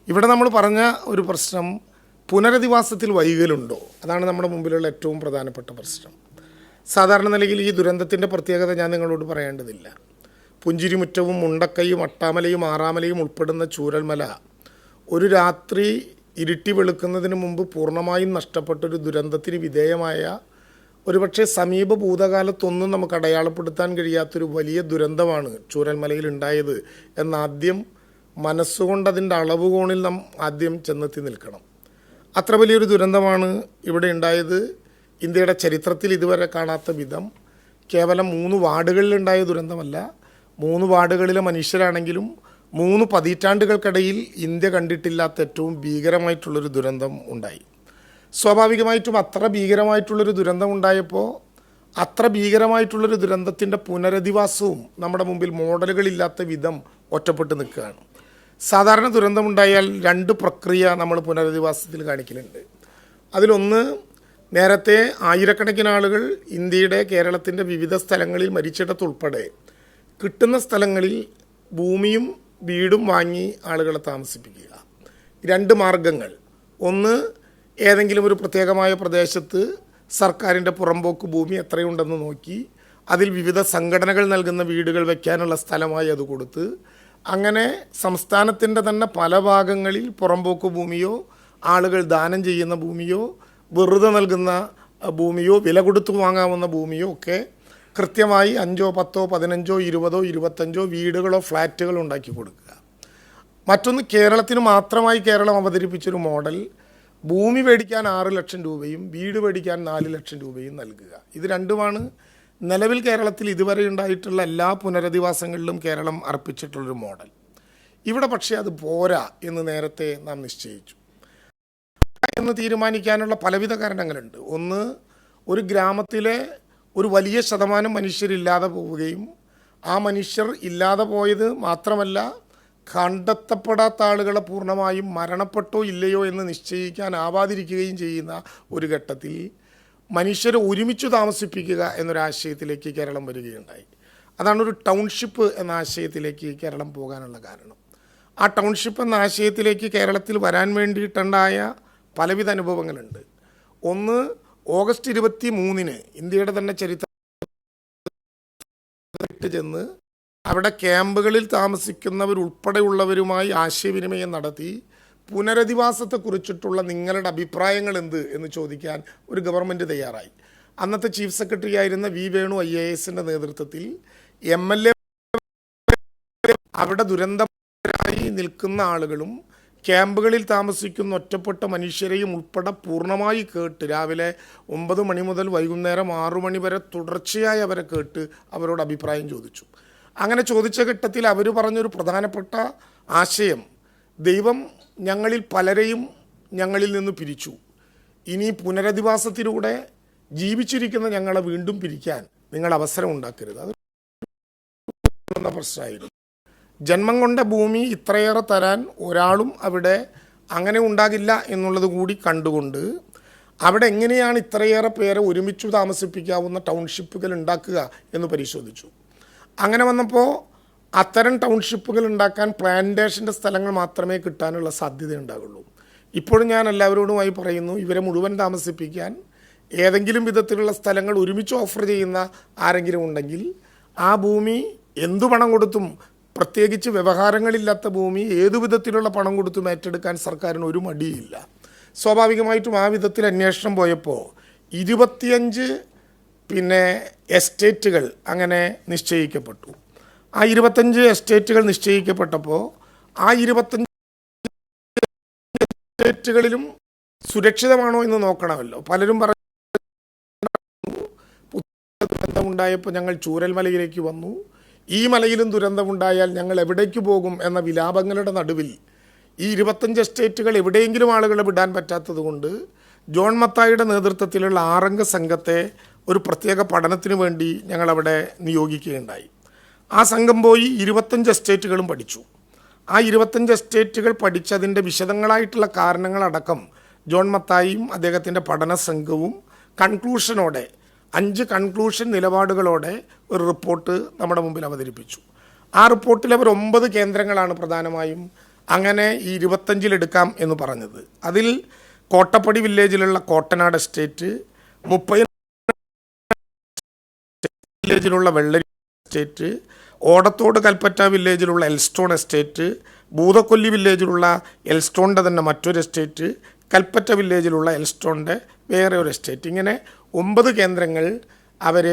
ഇവിടെ നമ്മൾ പറഞ്ഞ ഒരു പ്രശ്നം പുനരധിവാസത്തിൽ വൈകലുണ്ടോ, അതാണ് നമ്മുടെ മുമ്പിലുള്ള ഏറ്റവും പ്രധാനപ്പെട്ട പ്രശ്നം. സാധാരണ നിലയിൽ ഈ ദുരന്തത്തിൻ്റെ പ്രത്യേകത ഞാൻ നിങ്ങളോട് പറയേണ്ടതില്ല. പുഞ്ചിരിമുറ്റവും മുണ്ടക്കയും അട്ടാമലയും ആറാമലയും ഉൾപ്പെടുന്ന ചൂരൽമല ഒരു രാത്രി ഇരുട്ടി വെളുക്കുന്നതിന് മുമ്പ് പൂർണ്ണമായും നഷ്ടപ്പെട്ടൊരു ദുരന്തത്തിന് വിധേയമായ ഒരുപക്ഷെ സമീപ ഭൂതകാലത്തൊന്നും നമുക്ക് അടയാളപ്പെടുത്താൻ കഴിയാത്തൊരു വലിയ ദുരന്തമാണ് ചൂരൽമലയിൽ ഉണ്ടായത് എന്നാദ്യം മനസ്സുകൊണ്ട് അതിൻ്റെ അളവുകോണിൽ നാം ആദ്യം ചെന്നെത്തി നിൽക്കണം. അത്ര വലിയൊരു ദുരന്തമാണ് ഇവിടെ ഉണ്ടായത്. ഇന്ത്യയുടെ ചരിത്രത്തിൽ ഇതുവരെ കാണാത്ത വിധം കേവലം 3 വാർഡുകളിലുണ്ടായ ദുരന്തമല്ല, 3 വാർഡുകളിലെ മനുഷ്യരാണെങ്കിലും 3 പതിറ്റാണ്ടുകൾക്കിടയിൽ ഇന്ത്യ കണ്ടിട്ടില്ലാത്ത ഏറ്റവും ഭീകരമായിട്ടുള്ളൊരു ദുരന്തം ഉണ്ടായി. സ്വാഭാവികമായിട്ടും അത്ര ഭീകരമായിട്ടുള്ളൊരു ദുരന്തം ഉണ്ടായപ്പോൾ അത്ര ഭീകരമായിട്ടുള്ളൊരു ദുരന്തത്തിൻ്റെ പുനരധിവാസവും നമ്മുടെ മുമ്പിൽ മോഡലുകളില്ലാത്ത വിധം ഒറ്റപ്പെട്ട് നിൽക്കുകയാണ്. സാധാരണ ദുരന്തമുണ്ടായാൽ 2 പ്രക്രിയ നമ്മൾ പുനരധിവാസത്തിൽ കാണിക്കലുണ്ട്. അതിലൊന്ന്, നേരത്തെ ആയിരക്കണക്കിന് ആളുകൾ ഇന്ത്യയുടെ കേരളത്തിൻ്റെ വിവിധ സ്ഥലങ്ങളിൽ മരിച്ചിടത്തുൾപ്പെടെ കിട്ടുന്ന സ്ഥലങ്ങളിൽ ഭൂമിയും വീടും വാങ്ങി ആളുകളെ താമസിപ്പിക്കുക. 2 മാർഗങ്ങൾ. ഒന്ന്, ഏതെങ്കിലും ഒരു പ്രത്യേകമായ പ്രദേശത്ത് സർക്കാരിൻ്റെ പുറമ്പോക്ക് ഭൂമി എത്രയുണ്ടെന്ന് നോക്കി അതിൽ വിവിധ സംഘടനകൾ നൽകുന്ന വീടുകൾ വയ്ക്കാനുള്ള സ്ഥലമായി അത് കൊടുത്ത് അങ്ങനെ സംസ്ഥാനത്തിൻ്റെ തന്നെ പല ഭാഗങ്ങളിൽ പുറമ്പോക്ക് ഭൂമിയോ ആളുകൾ ദാനം ചെയ്യുന്ന ഭൂമിയോ വെറുതെ നൽകുന്ന ഭൂമിയോ വില കൊടുത്തു വാങ്ങാവുന്ന ഭൂമിയോ ഒക്കെ കൃത്യമായി 5, 10, 15, 20, 25 വീടുകളോ ഫ്ലാറ്റുകളോ ഉണ്ടാക്കി കൊടുക്കുക. മറ്റൊന്ന്, കേരളത്തിന് മാത്രമായി കേരളം അവതരിപ്പിച്ചൊരു മോഡൽ, ഭൂമി മേടിക്കാൻ 6 ലക്ഷം രൂപയും വീട് മേടിക്കാൻ 4 ലക്ഷം രൂപയും നൽകുക. ഇത് രണ്ടുമാണ് നിലവിൽ കേരളത്തിൽ ഇതുവരെ ഉണ്ടായിട്ടുള്ള എല്ലാ പുനരധിവാസങ്ങളിലും കേരളം അർപ്പിച്ചിട്ടുള്ളൊരു മോഡൽ. ഇവിടെ പക്ഷേ അത് പോരാ എന്ന് നേരത്തെ നാം നിശ്ചയിച്ചു. എന്ന് തീരുമാനിക്കാനുള്ള പലവിധ കാരണങ്ങളുണ്ട്. ഒന്ന്, ഒരു ഗ്രാമത്തിലെ ഒരു വലിയ ശതമാനം മനുഷ്യരില്ലാതെ പോവുകയും ആ മനുഷ്യർ ഇല്ലാതെ പോയത് മാത്രമല്ല കണ്ടെത്തപ്പെടാത്ത ആളുകളെ പൂർണ്ണമായും മരണപ്പെട്ടോ ഇല്ലയോ എന്ന് നിശ്ചയിക്കാനാവാതിരിക്കുകയും ചെയ്യുന്ന ഒരു ഘട്ടത്തിൽ മനുഷ്യരെ ഒരുമിച്ച് താമസിപ്പിക്കുക എന്നൊരാശയത്തിലേക്ക് കേരളം വരികയുണ്ടായി. അതാണ് ഒരു ടൗൺഷിപ്പ് എന്ന ആശയത്തിലേക്ക് കേരളം പോകാനുള്ള കാരണം. ആ ടൗൺഷിപ്പ് എന്ന ആശയത്തിലേക്ക് കേരളത്തിൽ വരാൻ വേണ്ടിയിട്ടുണ്ടായ പലവിധ അനുഭവങ്ങളുണ്ട്. ഒന്ന്, ഓഗസ്റ്റ് 23 ഇന്ത്യയുടെ തന്നെ ചരിത്രം ചെന്ന് അവിടെ ക്യാമ്പുകളിൽ താമസിക്കുന്നവരുൾപ്പെടെയുള്ളവരുമായി ആശയവിനിമയം നടത്തി പുനരധിവാസത്തെക്കുറിച്ചിട്ടുള്ള നിങ്ങളുടെ അഭിപ്രായങ്ങൾ എന്ത് എന്ന് ചോദിക്കാൻ ഒരു ഗവൺമെൻറ് തയ്യാറായി. അന്നത്തെ ചീഫ് സെക്രട്ടറി ആയിരുന്ന വി വേണു IAS നേതൃത്വത്തിൽ MLA അവിടെ ദുരന്തരായി നിൽക്കുന്ന ആളുകളും ക്യാമ്പുകളിൽ താമസിക്കുന്ന ഒറ്റപ്പെട്ട മനുഷ്യരെയും ഉൾപ്പെടെ പൂർണ്ണമായി കേട്ട് രാവിലെ 9 മണി മുതൽ വൈകുന്നേരം 6 മണി വരെ തുടർച്ചയായി അവരെ കേട്ട് അവരോട് അഭിപ്രായം ചോദിച്ചു. അങ്ങനെ ചോദിച്ച ഘട്ടത്തിൽ അവർ പറഞ്ഞൊരു പ്രധാനപ്പെട്ട ആശയം, ദൈവം ഞങ്ങളിൽ പലരെയും ഞങ്ങളിൽ നിന്ന് പിരിച്ചു, ഇനി പുനരധിവാസത്തിലൂടെ ജീവിച്ചിരിക്കുന്ന ഞങ്ങളെ വീണ്ടും പിരിക്കാൻ നിങ്ങൾ അവസരം ഉണ്ടാക്കരുത്. അത് പ്രശ്നമായിരുന്നു. ജന്മം കൊണ്ട ഭൂമി ഇത്രയേറെ തരാൻ ഒരാളും അവിടെ അങ്ങനെ ഉണ്ടാകില്ല എന്നുള്ളത് കൂടി കണ്ടുകൊണ്ട് അവിടെ എങ്ങനെയാണ് ഇത്രയേറെ പേരെ ഒരുമിച്ച് താമസിപ്പിക്കാവുന്ന ടൗൺഷിപ്പുകൾ ഉണ്ടാക്കുക എന്ന് പരിശോധിച്ചു. അങ്ങനെ വന്നപ്പോൾ അത്തരം ടൗൺഷിപ്പുകൾ ഉണ്ടാക്കാൻ പ്ലാന്റേഷൻ്റെ സ്ഥലങ്ങൾ മാത്രമേ കിട്ടാനുള്ള സാധ്യത ഉണ്ടാകുള്ളൂ. ഇപ്പോഴും ഞാൻ എല്ലാവരോടുമായി പറയുന്നു, ഇവരെ മുഴുവൻ താമസിപ്പിക്കാൻ ഏതെങ്കിലും വിധത്തിലുള്ള സ്ഥലങ്ങൾ ഒരുമിച്ച് ഓഫർ ചെയ്യുന്ന ആരെങ്കിലും ഉണ്ടെങ്കിൽ ആ ഭൂമി എന്തു പണം കൊടുത്തും, പ്രത്യേകിച്ച് വ്യവഹാരങ്ങളില്ലാത്ത ഭൂമി ഏതു വിധത്തിലുള്ള പണം കൊടുത്തും ഏറ്റെടുക്കാൻ സർക്കാരിന് ഒരു മടിയില്ല. സ്വാഭാവികമായിട്ടും ആ വിധത്തിൽ അന്വേഷണം പോയപ്പോൾ 25 എസ്റ്റേറ്റുകൾ അങ്ങനെ നിശ്ചയിക്കപ്പെട്ടു. ആ 25 എസ്റ്റേറ്റുകൾ നിശ്ചയിക്കപ്പെട്ടപ്പോൾ ആ 25 എസ്റ്റേറ്റുകളിലും സുരക്ഷിതമാണോ എന്ന് നോക്കണമല്ലോ. പലരും ദുരന്തമുണ്ടായപ്പോൾ ഞങ്ങൾ ചൂരൽമലയിലേക്ക് വന്നു, ഈ മലയിലും ദുരന്തമുണ്ടായാൽ ഞങ്ങൾ എവിടേക്ക് പോകും എന്ന വിലാപങ്ങളുടെ നടുവിൽ ഈ 25 എസ്റ്റേറ്റുകൾ എവിടെയെങ്കിലും ആളുകളെ വിടാൻ പറ്റാത്തത് കൊണ്ട് ജോൺ മത്തായിയുടെ നേതൃത്വത്തിലുള്ള 6 അംഗ സംഘത്തെ ഒരു പ്രത്യേക പഠനത്തിന് വേണ്ടി ഞങ്ങളവിടെ നിയോഗിക്കുകയുണ്ടായി. ആ സംഘം പോയി 25 എസ്റ്റേറ്റുകളും പഠിച്ചു. ആ 25 എസ്റ്റേറ്റുകൾ പഠിച്ചതിൻ്റെ വിശദങ്ങളായിട്ടുള്ള കാരണങ്ങളടക്കം ജോൺ മത്തായിയും അദ്ദേഹത്തിൻ്റെ പഠന സംഘവും കൺക്ലൂഷനോടെ 5 കൺക്ലൂഷൻ നിലപാടുകളോടെ ഒരു റിപ്പോർട്ട് നമ്മുടെ മുമ്പിൽ അവതരിപ്പിച്ചു. ആ റിപ്പോർട്ടിൽ അവർ 9 കേന്ദ്രങ്ങളാണ് പ്രധാനമായും അങ്ങനെ ഈ 25 എടുക്കാം എന്ന് പറഞ്ഞത്. അതിൽ കോട്ടപ്പടി വില്ലേജിലുള്ള കോട്ടനാട് എസ്റ്റേറ്റ്, 30 വില്ലേജിലുള്ള വെള്ളരി എസ്റ്റേറ്റ്, ഓടത്തോട് കൽപ്പറ്റ വില്ലേജിലുള്ള എൽസ്റ്റോൺ എസ്റ്റേറ്റ്, ഭൂതക്കൊല്ലി വില്ലേജിലുള്ള എൽസ്റ്റോണിൻ്റെ തന്നെ മറ്റൊരു എസ്റ്റേറ്റ്, കൽപ്പറ്റ വില്ലേജിലുള്ള എൽസ്റ്റോണിൻ്റെ വേറെ ഒരു എസ്റ്റേറ്റ്, ഇങ്ങനെ 9 കേന്ദ്രങ്ങൾ അവർ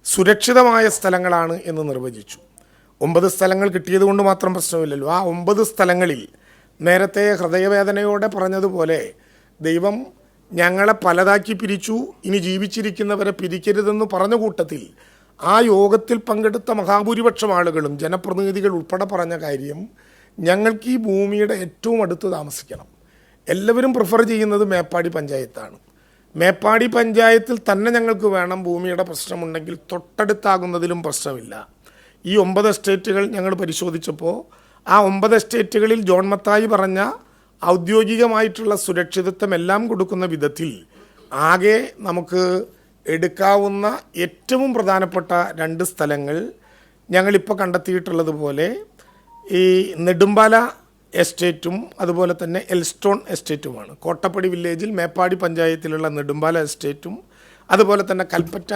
സുരക്ഷിതമായ സ്ഥലങ്ങളാണ് എന്ന് നിർവചിച്ചു. 9 സ്ഥലങ്ങൾ കിട്ടിയത് കൊണ്ട് മാത്രം പ്രശ്നമില്ലല്ലോ. ആ 9 സ്ഥലങ്ങളിൽ നേരത്തെ ഹൃദയവേദനയോടെ പറഞ്ഞതുപോലെ ദൈവം ഞങ്ങളെ പലതാക്കി പിരിച്ചു, ഇനി ജീവിച്ചിരിക്കുന്നവരെ പിരിക്കരുതെന്ന് പറഞ്ഞ കൂട്ടത്തിൽ ആ യോഗത്തിൽ പങ്കെടുത്ത മഹാഭൂരിപക്ഷം ആളുകളും ജനപ്രതിനിധികൾ ഉൾപ്പെടെ പറഞ്ഞ കാര്യം, ഞങ്ങൾക്ക് ഈ ഭൂമിയുടെ ഏറ്റവും അടുത്ത് താമസിക്കണം. എല്ലാവരും പ്രിഫർ ചെയ്യുന്നത് മേപ്പാടി പഞ്ചായത്താണ്. മേപ്പാടി പഞ്ചായത്തിൽ തന്നെ ഞങ്ങൾക്ക് വേണം. ഭൂമിയുടെ പ്രശ്നമുണ്ടെങ്കിൽ തൊട്ടടുത്താകുന്നതിലും പ്രശ്നമില്ല. ഈ 9 എസ്റ്റേറ്റുകൾ ഞങ്ങൾ പരിശോധിച്ചപ്പോൾ ആ 9 എസ്റ്റേറ്റുകളിൽ ജോൺ മത്തായി പറഞ്ഞ ഔദ്യോഗികമായിട്ടുള്ള സുരക്ഷിതത്വം എല്ലാം കൊടുക്കുന്ന വിധത്തിൽ ആകെ നമുക്ക് എടുക്കാവുന്ന ഏറ്റവും പ്രധാനപ്പെട്ട 2 സ്ഥലങ്ങൾ ഞങ്ങളിപ്പോൾ കണ്ടെത്തിയിട്ടുള്ളതുപോലെ ഈ നെടുമ്പാല എസ്റ്റേറ്റും അതുപോലെ തന്നെ എൽസ്റ്റോൺ എസ്റ്റേറ്റുമാണ്. കോട്ടപ്പടി വില്ലേജിൽ മേപ്പാടി പഞ്ചായത്തിലുള്ള നെടുമ്പാല എസ്റ്റേറ്റും അതുപോലെ തന്നെ കൽപ്പറ്റ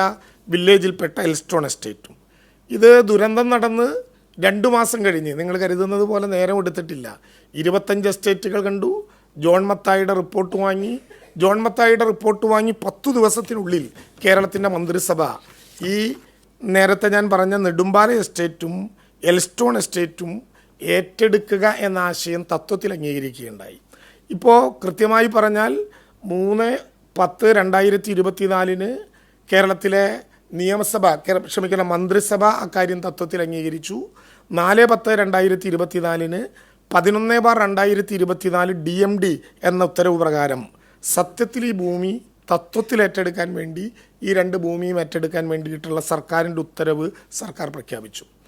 വില്ലേജിൽപ്പെട്ട എൽസ്റ്റോൺ എസ്റ്റേറ്റും. ഇത് ദുരന്തം നടന്ന് 2 മാസം കഴിഞ്ഞ്, നിങ്ങൾ കരുതുന്നത് പോലെ നേരം എടുത്തിട്ടില്ല. 25 എസ്റ്റേറ്റുകൾ കണ്ടു, ജോൺ മത്തായിയുടെ റിപ്പോർട്ട് വാങ്ങി. ജോൺ മത്തായിയുടെ റിപ്പോർട്ട് വാങ്ങി 10 ദിവസത്തിനുള്ളിൽ കേരളത്തിൻ്റെ മന്ത്രിസഭ ഈ നേരത്തെ ഞാൻ പറഞ്ഞ നെടുമ്പാല എസ്റ്റേറ്റും എൽസ്റ്റോൺ എസ്റ്റേറ്റും ഏറ്റെടുക്കുക എന്ന ആശയം തത്വത്തിൽ അംഗീകരിക്കുകയുണ്ടായി. ഇപ്പോൾ കൃത്യമായി പറഞ്ഞാൽ 3/10/2024 കേരളത്തിലെ മന്ത്രിസഭ അക്കാര്യം തത്വത്തിൽ അംഗീകരിച്ചു. 4/10/2024 11/2024 DMD എന്ന ഉത്തരവ് പ്രകാരം സത്യത്തിൽ ഈ ഭൂമി തത്വത്തിൽ ഏറ്റെടുക്കാൻ വേണ്ടി, ഈ 2 ഭൂമിയും ഏറ്റെടുക്കാൻ വേണ്ടിയിട്ടുള്ള സർക്കാരിൻ്റെ ഉത്തരവ് സർക്കാർ പ്രഖ്യാപിച്ചു.